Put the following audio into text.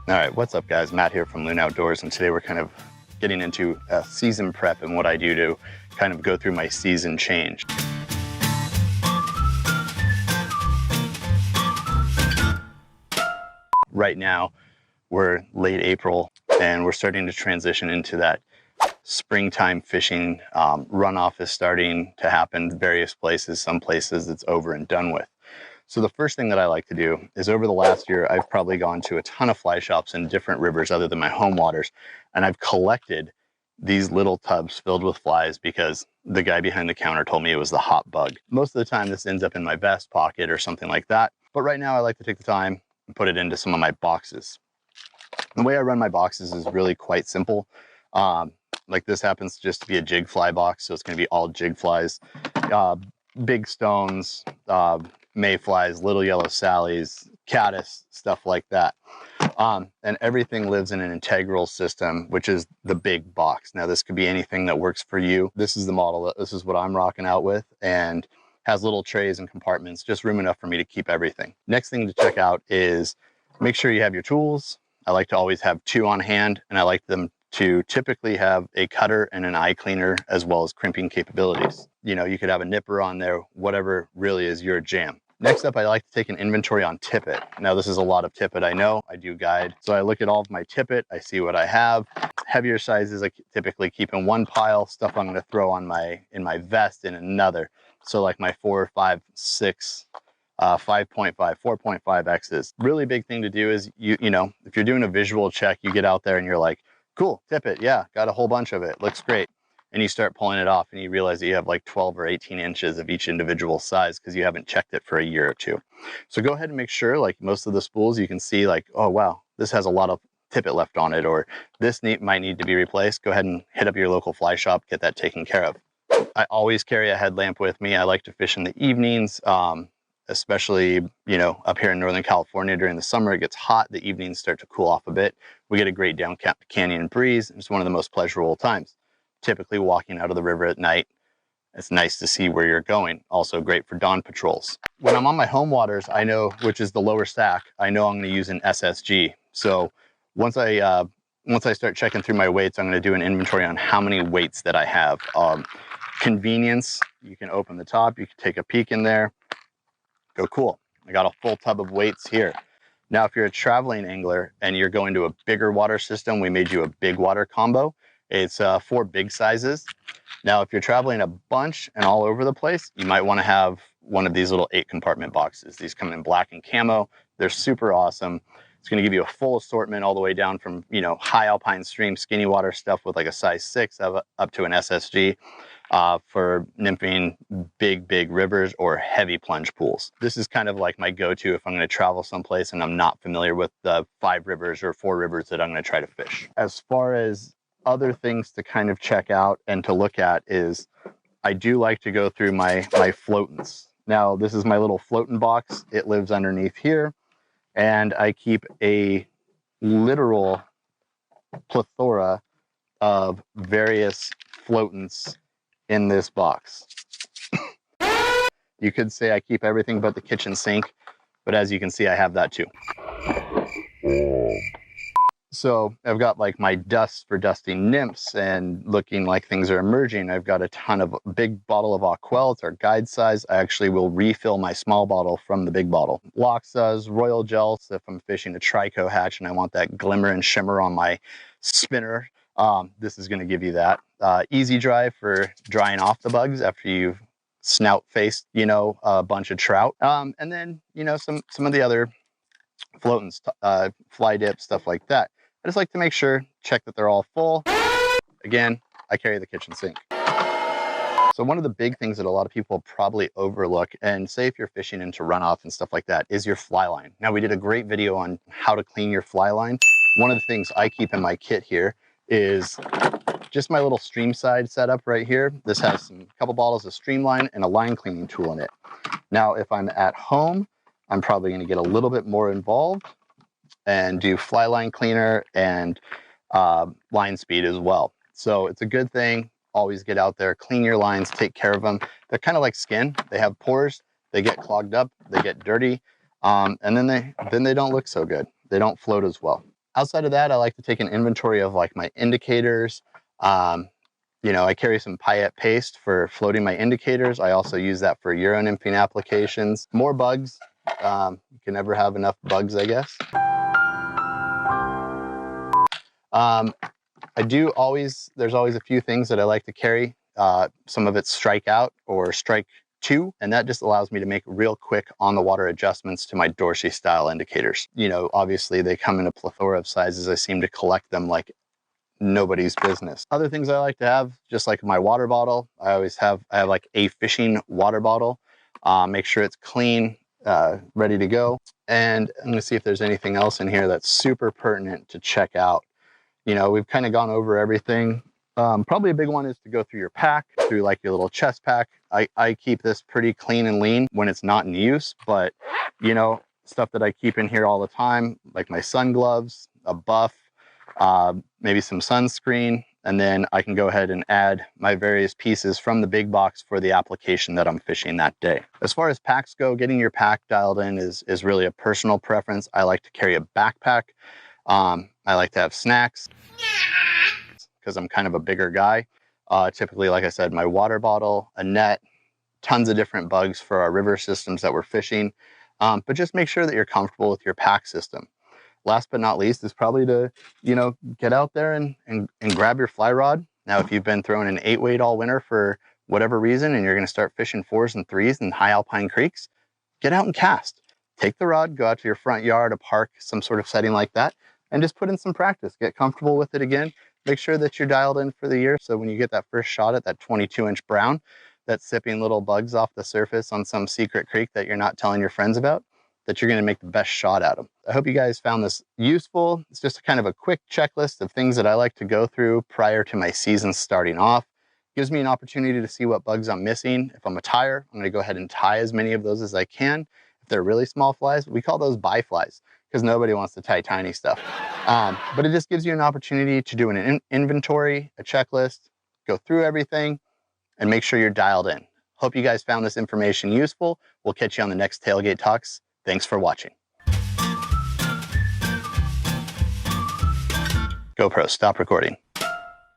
All right, what's up guys? Matt here from Loon Outdoors, and today we're kind of getting into season prep and what I do to kind of go through my season change. Right now, we're late April and we're starting to transition into that springtime fishing. Runoff is starting to happen various places. Some places it's over and done with. So the first thing that I like to do is, over the last year, I've probably gone to a ton of fly shops in different rivers other than my home waters, and I've collected these little tubs filled with flies because the guy behind the counter told me it was the hot bug. Most of the time this ends up in my vest pocket or something like that, but right now I like to take the time and put it into some of my boxes. The way I run my boxes is really quite simple. Like this happens just to be a jig fly box, so it's going to be all jig flies, big stones, mayflies, little yellow sallies, caddis, stuff like that. And everything lives in an integral system, which is the big box. Now this could be anything that works for you. This is the model, this is what I'm rocking out with, and has little trays and compartments, just room enough for me to keep everything. Next thing to check out is make sure you have your tools. I like to always have 2 on hand, and I like them to typically have a cutter and an eye cleaner, as well as crimping capabilities. You know, you could have a nipper on there, whatever really is your jam. Next up, I like to take an inventory on tippet. Now this is a lot of tippet, I know, I do guide. So I look at all of my tippet, I see what I have. Heavier sizes I typically keep in one pile, stuff I'm gonna throw on in my vest in another. So like my 4, 5, 6, 5.5, 4.5 X's. Really big thing to do is, you know, if you're doing a visual check, you get out there and you're like, cool, tippet, yeah, got a whole bunch of it, looks great. And you start pulling it off and you realize that you have like 12 or 18 inches of each individual size because you haven't checked it for a year or 2. So go ahead and make sure, like most of the spools, you can see like, oh wow, this has a lot of tippet left on it, or this might need to be replaced. Go ahead and hit up your local fly shop, get that taken care of. I always carry a headlamp with me. I like to fish in the evenings, especially, you know, up here in Northern California during the summer. It gets hot, the evenings start to cool off a bit. We get a great down canyon breeze. It's one of the most pleasurable times. Typically walking out of the river at night, it's nice to see where you're going. Also great for dawn patrols. When I'm on my home waters, I know, which is the lower stack, I know I'm going to use an SSG. So once I start checking through my weights, I'm going to do an inventory on how many weights that I have. Convenience, you can open the top, you can take a peek in there, go cool. I got a full tub of weights here. Now, if you're a traveling angler and you're going to a bigger water system, we made you a big water combo. It's 4 big sizes. Now, if you're traveling a bunch and all over the place, you might want to have one of these little 8 compartment boxes. These come in black and camo. They're super awesome. It's going to give you a full assortment all the way down from, you know, high alpine stream, skinny water stuff with like a size 6 up to an SSG for nymphing big rivers or heavy plunge pools. This is kind of like my go-to if I'm going to travel someplace and I'm not familiar with the 5 rivers or 4 rivers that I'm going to try to fish. As far as other things to kind of check out and to look at is, I do like to go through my floatants. Now, this is my little floatant box. It lives underneath here, and I keep a literal plethora of various floatants in this box. You could say I keep everything but the kitchen sink, but as you can see, I have that too. So I've got like my dust for dusting nymphs and looking like things are emerging. I've got a ton of big bottle of Aquel. It's our guide size. I actually will refill my small bottle from the big bottle. Loxas, Royal Gel, so if I'm fishing a trico hatch and I want that glimmer and shimmer on my spinner, this is going to give you that. Easy Dry for drying off the bugs after you've snout faced, you know, a bunch of trout. And then, you know, some of the other floatants, fly dip, stuff like that. I just like to make sure, check that they're all full. Again, I carry the kitchen sink. So one of the big things that a lot of people probably overlook, and say if you're fishing into runoff and stuff like that, is your fly line. Now, we did a great video on how to clean your fly line. One of the things I keep in my kit here is just my little stream side setup right here. This has a couple bottles of streamline and a line cleaning tool in it. Now, if I'm at home, I'm probably going to get a little bit more involved and do fly line cleaner and line speed as well. So it's a good thing. Always get out there, clean your lines, take care of them. They're kind of like skin. They have pores. They get clogged up. They get dirty, and then they don't look so good. They don't float as well. Outside of that, I like to take an inventory of like my indicators. You know, I carry some paillette paste for floating my indicators. I also use that for Euro nymphing applications. More bugs. You can never have enough bugs, I guess. There's always a few things that I like to carry. Some of it's strike out or strike two, and that just allows me to make real quick on the water adjustments to my Dorsey style indicators. You know, obviously they come in a plethora of sizes. I seem to collect them like nobody's business. Other things I like to have, just like my water bottle, I have like a fishing water bottle. Make sure it's clean, ready to go. And I'm gonna see if there's anything else in here that's super pertinent to check out. You know, we've kind of gone over everything. Probably a big one is to go through your pack, through like your little chest pack. I keep this pretty clean and lean when it's not in use, but you know, stuff that I keep in here all the time, like my sun gloves, a buff, maybe some sunscreen, and then I can go ahead and add my various pieces from the big box for the application that I'm fishing that day. As far as packs go, getting your pack dialed in is really a personal preference. I like to carry a backpack. I like to have snacks because I'm kind of a bigger guy. Typically, like I said, my water bottle, a net, tons of different bugs for our river systems that we're fishing. But just make sure that you're comfortable with your pack system. Last but not least is probably to, you know, get out there and grab your fly rod. Now, if you've been throwing an 8-weight all winter for whatever reason and you're going to start fishing 4s and 3s in high alpine creeks, get out and cast. Take the rod, go out to your front yard, a park, some sort of setting like that, and just put in some practice. Get comfortable with it again. Make sure that you're dialed in for the year. So when you get that first shot at that 22-inch brown that's sipping little bugs off the surface on some secret creek that you're not telling your friends about, that you're going to make the best shot at them. I hope you guys found this useful. It's just kind of a quick checklist of things that I like to go through prior to my season starting off. Gives me an opportunity to see what bugs I'm missing. If I'm a tyer, I'm going to go ahead and tie as many of those as I can. If they're really small flies, we call those bi-flies because nobody wants to tie tiny stuff. But it just gives you an opportunity to do an inventory, a checklist, go through everything, and make sure you're dialed in. Hope you guys found this information useful. We'll catch you on the next Tailgate Talks. Thanks for watching. GoPro, stop recording.